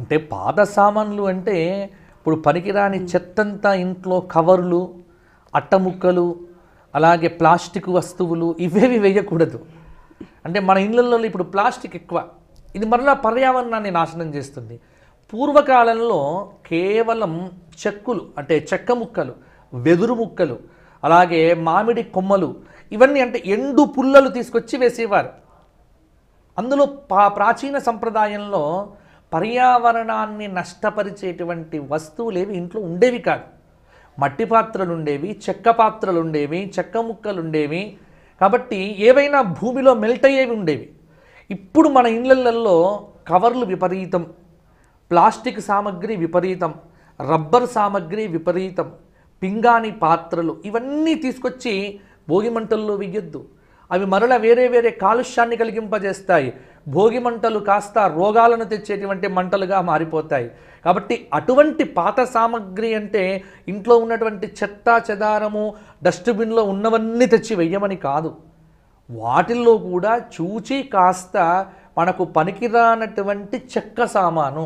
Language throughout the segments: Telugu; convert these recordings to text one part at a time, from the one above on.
అంటే పాత సామాన్లు అంటే ఇప్పుడు పనికిరాని చెత్తంతా ఇంట్లో కవర్లు, అట్టముక్కలు, అలాగే ప్లాస్టిక్ వస్తువులు ఇవేవి వేయకూడదు. అంటే మన ఇళ్ళల్లో ఇప్పుడు ప్లాస్టిక్ ఎక్కువ, ఇది మరలా పర్యావరణాన్ని నాశనం చేస్తుంది. పూర్వకాలంలో కేవలం చెక్కులు అంటే చెక్క ముక్కలు, వెదురు ముక్కలు, అలాగే మామిడి కొమ్మలు, ఇవన్నీ అంటే ఎండు పుల్లలు తీసుకొచ్చి వేసేవారు. అందులో ప్రాచీన సంప్రదాయంలో పర్యావరణాన్ని నష్టపరిచేటువంటి వస్తువులేవి ఇంట్లో ఉండేవి కాదు. మట్టి పాత్రలు ఉండేవి, చెక్క పాత్రలు ఉండేవి, చెక్క ముక్కలు ఉండేవి. కాబట్టి ఏవైనా భూమిలో మెల్ట్ అయ్యేవి ఉండేవి. ఇప్పుడు మన ఇళ్ళల్లో కవర్లు విపరీతం, ప్లాస్టిక్ సామగ్రి విపరీతం, రబ్బర్ సామగ్రి విపరీతం, పింగాణి పాత్రలు ఇవన్నీ తీసుకొచ్చి భోగి మంటల్లో వెయ్యొద్దు. అవి మరల వేరే వేరే కాలుష్యాన్ని కలిగింపజేస్తాయి. భోగి మంటలు కాస్త రోగాలను తెచ్చేటువంటి మంటలుగా మారిపోతాయి. కాబట్టి అటువంటి పాత సామగ్రి అంటే ఇంట్లో ఉన్నటువంటి చెత్త చెదారము డస్ట్బిన్లో ఉన్నవన్నీ తెచ్చి వెయ్యమని కాదు. వాటిల్లో కూడా చూచి కాస్త మనకు పనికిరానటువంటి చెక్క సామాను,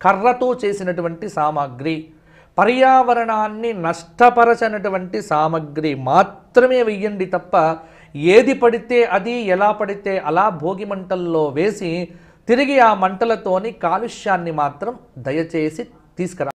కర్రతో చేసినటువంటి సామాగ్రి, పర్యావరణాన్ని నష్టపరచనటువంటి సామగ్రి మాత్రమే వెయ్యండి తప్ప ఏది పడితే అది ఎలా పడితే అలా భోగి మంటల్లో వేసి తిరిగి ఆ మంటలతోని కాలుష్యాన్ని మాత్రం దయచేసి తీసుకురా.